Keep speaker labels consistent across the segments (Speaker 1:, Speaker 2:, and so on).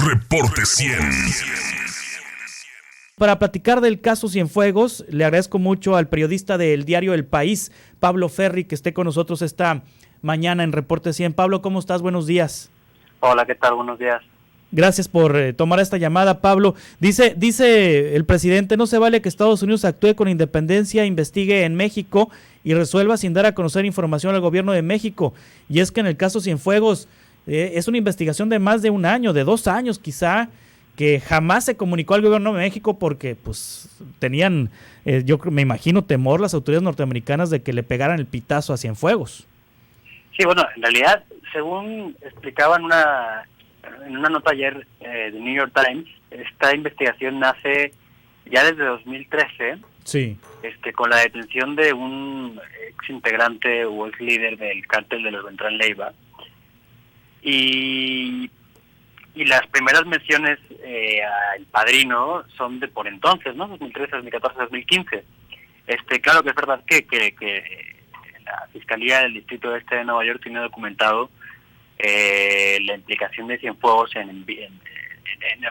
Speaker 1: Reporte 100.
Speaker 2: Para platicar del caso Cienfuegos, le agradezco mucho al periodista del diario El País, Pablo Ferri, que esté con nosotros esta mañana en Reporte 100. Pablo, ¿cómo estás? Buenos días.
Speaker 3: Hola, ¿qué tal? Buenos días.
Speaker 2: Gracias por tomar esta llamada, Pablo. Dice el presidente, no se vale que Estados Unidos actúe con independencia, investigue en México y resuelva sin dar a conocer información al gobierno de México. Y es que en el caso Cienfuegos es una investigación de más de un año, de 2 años quizá, que jamás se comunicó al gobierno de México porque pues tenían, yo me imagino, temor las autoridades norteamericanas de que le pegaran el pitazo a Cienfuegos.
Speaker 3: Sí, bueno, en realidad, según explicaba en una nota ayer de New York Times, esta investigación nace ya desde 2013,
Speaker 2: sí,
Speaker 3: con la detención de un ex integrante o ex líder del cártel de los Beltrán Leiva, y las primeras menciones al padrino son de por entonces, ¿no? 2013, 2014, 2015. Claro que es verdad que la Fiscalía del Distrito Este de Nueva York tiene documentado la implicación de Cienfuegos en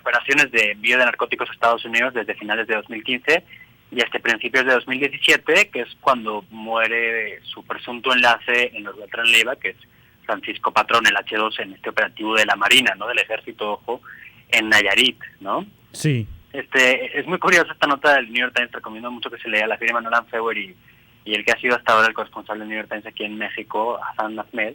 Speaker 3: operaciones de envío de narcóticos a Estados Unidos desde finales de 2015 y hasta principios de 2017, que es cuando muere su presunto enlace en los Beltrán Leiva, que es Francisco Patrón, el H2, en este operativo de la Marina, ¿no? Del Ejército, ojo, en Nayarit, ¿no?
Speaker 2: Sí.
Speaker 3: Es muy curiosa esta nota del New York Times, recomiendo mucho que se lea, la firma Nolan Feuer y el que ha sido hasta ahora el corresponsal del New York Times aquí en México, Hassan Ahmed,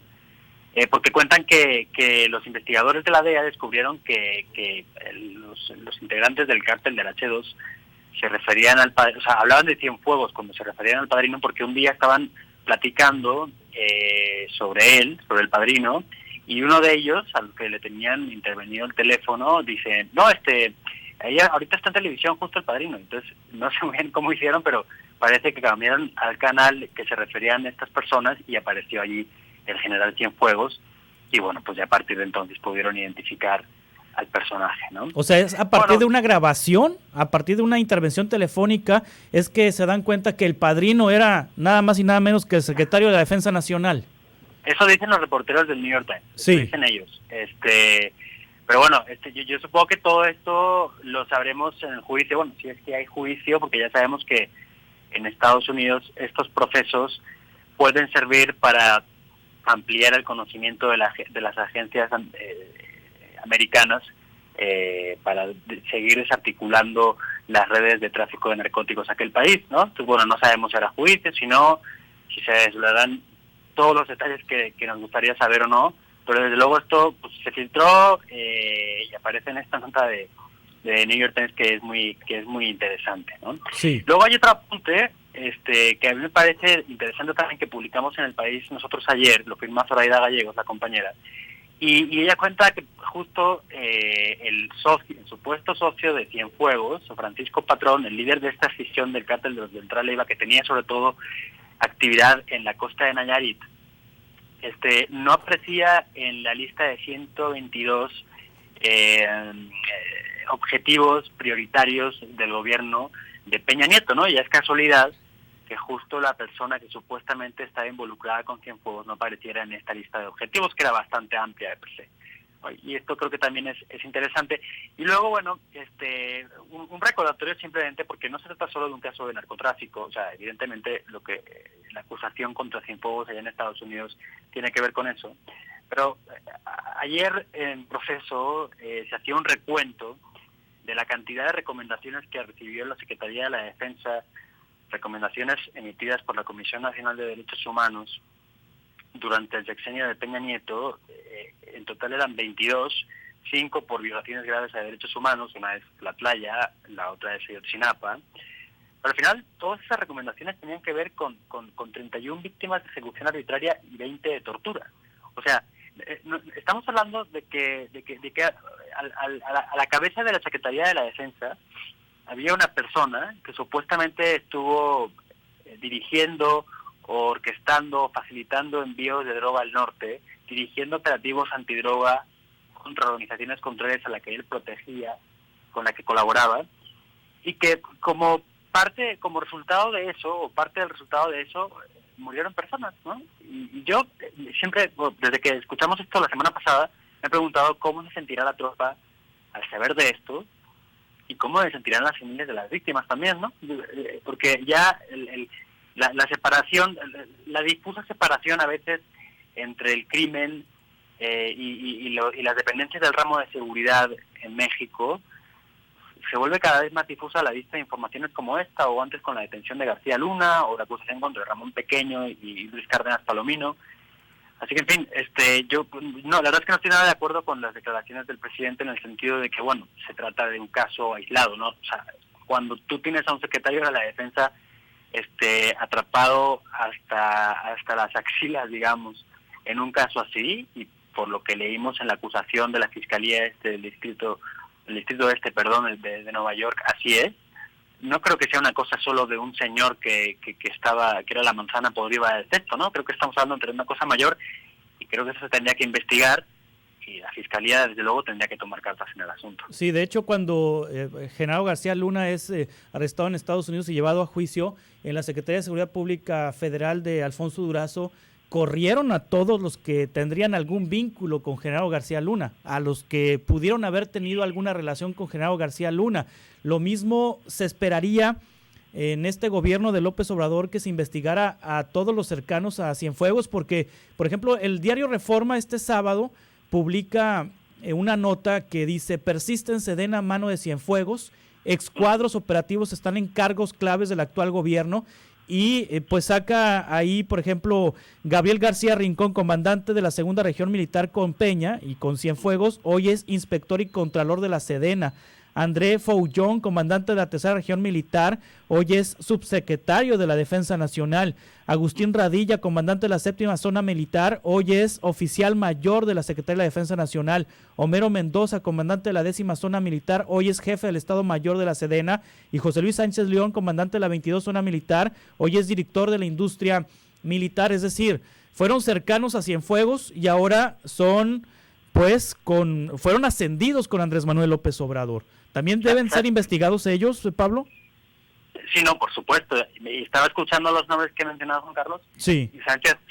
Speaker 3: porque cuentan que los investigadores de la DEA descubrieron que los integrantes del cártel del H2 se referían al padrino, o sea, hablaban de Cienfuegos cuando se referían al padrino, porque un día estaban platicando sobre el padrino, y uno de ellos, al que le tenían intervenido el teléfono, dice, no, ella ahorita está en televisión justo el padrino. Entonces no sé muy bien cómo hicieron, pero parece que cambiaron al canal que se referían a estas personas y apareció allí el general Cienfuegos, y bueno, pues ya a partir de entonces pudieron identificar al personaje, ¿no?
Speaker 2: O sea, es a partir de una grabación, a partir de una intervención telefónica, es que se dan cuenta que el padrino era nada más y nada menos que el secretario de la Defensa Nacional.
Speaker 3: Eso dicen los reporteros del New York Times,
Speaker 2: sí.
Speaker 3: Eso dicen ellos. Pero bueno, yo supongo que todo esto lo sabremos en el juicio, bueno, si es que hay juicio, porque ya sabemos que en Estados Unidos estos procesos pueden servir para ampliar el conocimiento de las agencias americanas, para seguir desarticulando las redes de tráfico de narcóticos a aquel país, ¿no? Entonces, bueno, no sabemos si hará juicio, si se desvelarán todos los detalles que nos gustaría saber o no, pero desde luego esto pues, se filtró y aparece en esta nota de New York Times que es muy interesante, ¿no?
Speaker 2: Sí.
Speaker 3: Luego hay otro apunte que a mí me parece interesante también, que publicamos en El País nosotros ayer, lo firma Zoraida Gallegos, la compañera, y ella cuenta que justo el supuesto socio de Cienfuegos, Francisco Patrón, el líder de esta escisión del cártel de los Beltrán Leiva, que tenía sobre todo actividad en la costa de Nayarit, no aparecía en la lista de 122 objetivos prioritarios del gobierno de Peña Nieto, ¿no? Y es casualidad que justo la persona que supuestamente estaba involucrada con Cienfuegos no apareciera en esta lista de objetivos, que era bastante amplia de per se. Y esto creo que también es interesante. Y luego, bueno, un recordatorio simplemente, porque no se trata solo de un caso de narcotráfico, o sea, evidentemente la acusación contra Cienfuegos allá en Estados Unidos tiene que ver con eso, pero ayer en proceso se hacía un recuento de la cantidad de recomendaciones que recibió la Secretaría de la Defensa, recomendaciones emitidas por la Comisión Nacional de Derechos Humanos durante el sexenio de Peña Nieto. En total eran 22, 5 por violaciones graves a derechos humanos, una es La Playa, la otra es Ayotzinapa. Pero al final todas esas recomendaciones tenían que ver con 31 víctimas de ejecución arbitraria y 20 de tortura. O sea, estamos hablando de que a la cabeza de la Secretaría de la Defensa había una persona que supuestamente estuvo dirigiendo, orquestando, facilitando envíos de droga al norte, dirigiendo operativos antidroga contra organizaciones contrarias a la que él protegía, con la que colaboraba, y que como resultado de eso, o parte del resultado de eso, murieron personas, ¿no? Y yo siempre, desde que escuchamos esto la semana pasada, me he preguntado cómo se sentirá la tropa al saber de esto, y cómo se sentirán las familias de las víctimas también, ¿no? Porque ya la separación, la difusa separación a veces entre el crimen y las dependencias del ramo de seguridad en México se vuelve cada vez más difusa a la vista de informaciones como esta, o antes con la detención de García Luna, o la acusación contra Ramón Pequeño y Luis Cárdenas Palomino. Así que, en fin, la verdad es que no estoy nada de acuerdo con las declaraciones del presidente en el sentido de que, bueno, se trata de un caso aislado, ¿no? O sea, cuando tú tienes a un secretario de la Defensa atrapado hasta las axilas, digamos, en un caso así, y por lo que leímos en la acusación de la Fiscalía del distrito de Nueva York, así es. No creo que sea una cosa solo de un señor que era la manzana podrida del texto, ¿no? Creo que estamos hablando de una cosa mayor, y creo que eso se tendría que investigar, y la Fiscalía, desde luego, tendría que tomar cartas en el asunto.
Speaker 2: Sí, de hecho, cuando Genaro García Luna es arrestado en Estados Unidos y llevado a juicio, en la Secretaría de Seguridad Pública Federal de Alfonso Durazo, corrieron a todos los que tendrían algún vínculo con Genaro García Luna, a los que pudieron haber tenido alguna relación con Genaro García Luna. Lo mismo se esperaría en este gobierno de López Obrador, que se investigara a todos los cercanos a Cienfuegos, porque, por ejemplo, el diario Reforma este sábado publica una nota que dice: persiste en Sedena mano de Cienfuegos, excuadros operativos están en cargos claves del actual gobierno. Y pues saca ahí, por ejemplo, Gabriel García Rincón, comandante de la Segunda Región Militar con Peña y con Cienfuegos, hoy es inspector y contralor de la Sedena. André Foullón, comandante de la Tercera Región Militar, hoy es subsecretario de la Defensa Nacional. Agustín Radilla, comandante de la Séptima Zona Militar, hoy es oficial mayor de la Secretaría de la Defensa Nacional. Homero Mendoza, comandante de la 10ª Zona Militar, hoy es jefe del Estado Mayor de la Sedena. Y José Luis Sánchez León, comandante de la 22 Zona Militar, hoy es director de la Industria Militar. Es decir, fueron cercanos a Cienfuegos y ahora fueron ascendidos con Andrés Manuel López Obrador. ¿También deben ser investigados ellos, Pablo?
Speaker 3: Sí, no, por supuesto. Estaba escuchando los nombres que mencionaba Juan Carlos.
Speaker 2: Sí.
Speaker 3: Y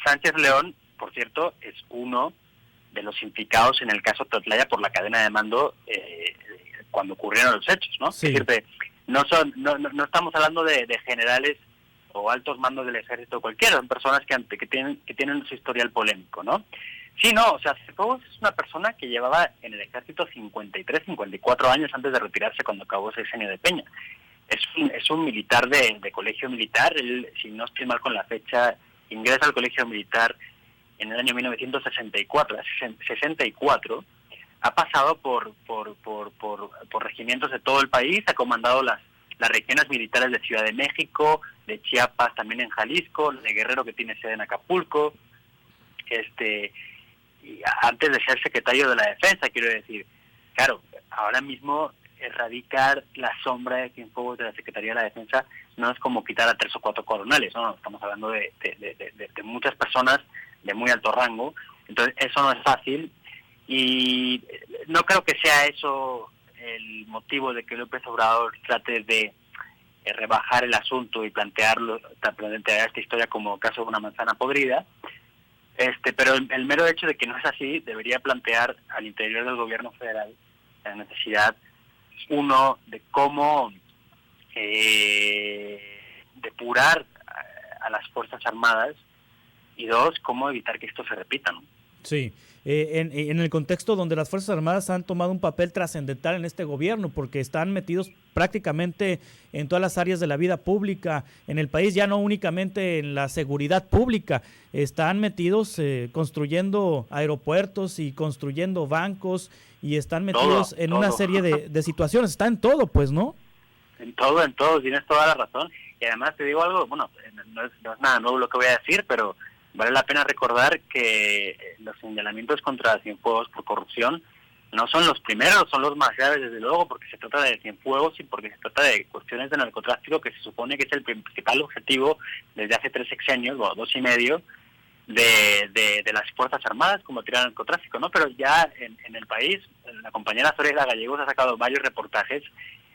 Speaker 3: Sánchez León, por cierto, es uno de los implicados en el caso Tatlaya por la cadena de mando cuando ocurrieron los hechos, ¿no?
Speaker 2: Sí.
Speaker 3: Es decir, no estamos hablando de generales o altos mandos del ejército cualquiera, son personas que tienen su historial polémico, ¿no? Sí, no, o sea, Cienfuegos es una persona que llevaba en el ejército 53, 54 años antes de retirarse cuando acabó ese sexenio de Peña. Es un militar de colegio militar. Él, si no estoy mal con la fecha, ingresa al colegio militar en el año 1964. Ha pasado por regimientos de todo el país, ha comandado las regiones militares de Ciudad de México, de Chiapas, también en Jalisco, de Guerrero, que tiene sede en Acapulco. Y antes de ser secretario de la Defensa, quiero decir, claro, ahora mismo erradicar la sombra de Cienfuegos de la Secretaría de la Defensa no es como quitar a 3 o 4 coroneles, ¿no? Estamos hablando de muchas personas de muy alto rango, entonces eso no es fácil, y no creo que sea eso el motivo de que López Obrador trate de rebajar el asunto y plantear esta historia como caso de una manzana podrida. Pero el mero hecho de que no es así debería plantear al interior del gobierno federal la necesidad, uno, de cómo depurar a las Fuerzas Armadas, y dos, cómo evitar que esto se repita, ¿no?
Speaker 2: Sí, en el contexto donde las Fuerzas Armadas han tomado un papel trascendental en este gobierno, porque están metidos prácticamente en todas las áreas de la vida pública en el país, ya no únicamente en la seguridad pública, están metidos construyendo aeropuertos y construyendo bancos, y están metidos en una serie de situaciones, está en todo, pues, ¿no?
Speaker 3: En todo, tienes toda la razón. Y además te digo algo, bueno, no es nada nuevo lo que voy a decir, pero vale la pena recordar que los señalamientos contra Cienfuegos por corrupción no son los primeros, son los más graves, desde luego, porque se trata de Cienfuegos y porque se trata de cuestiones de narcotráfico, que se supone que es el principal objetivo desde hace 3 sexenios, o 2 y medio, de las Fuerzas Armadas, combatir el narcotráfico, ¿no? Pero ya en el país, la compañera Zoraida Gallegos ha sacado varios reportajes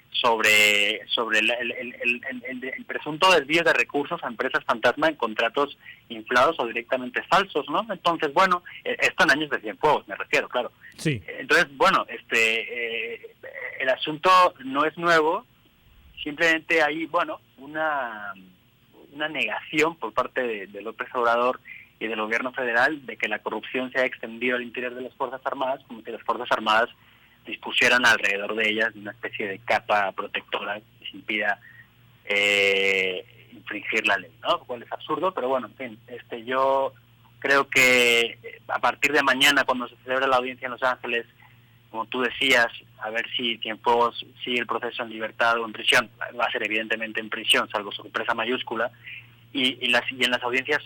Speaker 3: sobre el presunto desvío de recursos a empresas fantasma en contratos inflados o directamente falsos, ¿no? Entonces, bueno, esto en años de Cienfuegos, me refiero, claro.
Speaker 2: Sí.
Speaker 3: Entonces, bueno, el asunto no es nuevo, simplemente hay, bueno, una negación por parte de López Obrador y del gobierno federal de que la corrupción se ha extendido al interior de las Fuerzas Armadas, como que las Fuerzas Armadas dispusieran alrededor de ellas una especie de capa protectora que les impida infringir la ley, ¿no? Lo cual es absurdo, pero bueno, en fin, yo creo que a partir de mañana, cuando se celebra la audiencia en Los Ángeles, como tú decías, a ver si Cienfuegos sigue el proceso en libertad o en prisión. Va a ser evidentemente en prisión, salvo sorpresa mayúscula, y en las audiencias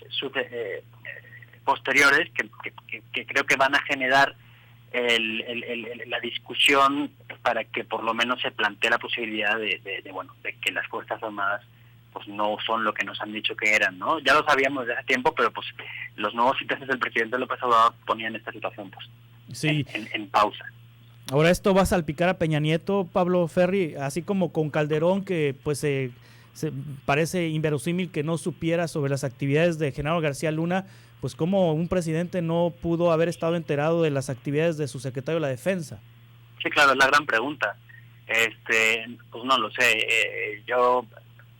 Speaker 3: posteriores, que creo que van a generar la discusión para que por lo menos se plantee la posibilidad de que las Fuerzas Armadas pues no son lo que nos han dicho que eran, ¿no? Ya lo sabíamos desde hace tiempo, pero pues los nuevos intentos del presidente López Obrador ponían esta situación pues
Speaker 2: sí.
Speaker 3: en pausa.
Speaker 2: Ahora esto va a salpicar a Peña Nieto, Pablo Ferri, así como con Calderón, que pues se parece inverosímil que no supiera sobre las actividades de Genaro García Luna, pues como un presidente no pudo haber estado enterado de las actividades de su secretario de la Defensa.
Speaker 3: Sí, claro, es la gran pregunta. Pues no lo sé, yo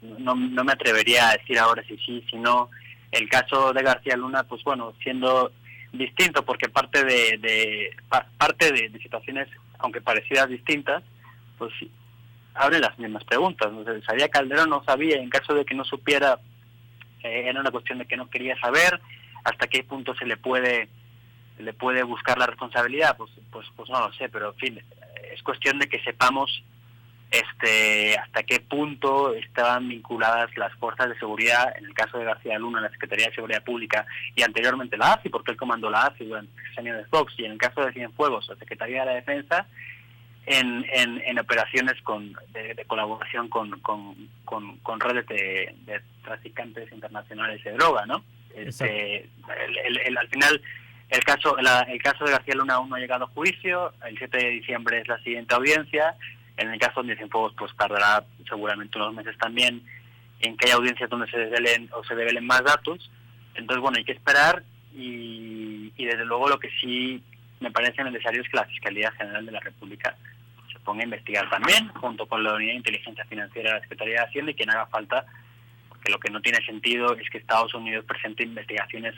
Speaker 3: no me atrevería a decir ahora si sí, si no. El caso de García Luna, pues bueno, siendo distinto, porque parte de situaciones, aunque parecidas, distintas, pues abre las mismas preguntas. No sé, ¿sabía Calderón? No sabía. En caso de que no supiera, era una cuestión de que no quería saber. ¿Hasta qué punto se le puede buscar la responsabilidad? Pues no lo sé, pero en fin, es cuestión de que sepamos hasta qué punto estaban vinculadas las fuerzas de seguridad, en el caso de García Luna, la Secretaría de Seguridad Pública, y anteriormente la AFI, porque él comandó la AFI durante 6 años de Fox, y en el caso de Cienfuegos, la Secretaría de la Defensa, en operaciones de colaboración con redes de traficantes internacionales de droga, ¿no? Al final, el caso de García Luna aún no ha llegado a juicio. El 7 de diciembre es la siguiente audiencia. En el caso de Cienfuegos, pues tardará seguramente unos meses también en que haya audiencias donde se develen más datos. Entonces, bueno, hay que esperar y desde luego lo que sí me parece necesario es que la Fiscalía General de la República se ponga a investigar también, junto con la Unidad de Inteligencia Financiera de la Secretaría de Hacienda y quien haga falta, porque lo que no tiene sentido es que Estados Unidos presente investigaciones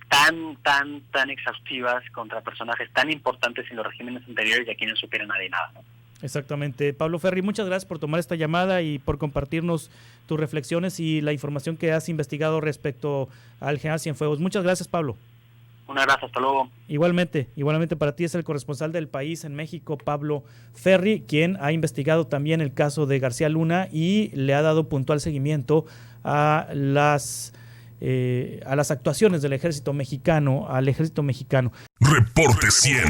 Speaker 3: tan exhaustivas contra personajes tan importantes en los regímenes anteriores y aquí no supiera nadie nada, ¿no?
Speaker 2: Exactamente. Pablo Ferri, muchas gracias por tomar esta llamada y por compartirnos tus reflexiones y la información que has investigado respecto al general Cienfuegos. Muchas gracias, Pablo.
Speaker 3: Un abrazo, hasta luego.
Speaker 2: Igualmente para ti es el corresponsal del País en México, Pablo Ferri, quien ha investigado también el caso de García Luna y le ha dado puntual seguimiento a las actuaciones del ejército mexicano, al ejército mexicano.
Speaker 1: Reporte 100.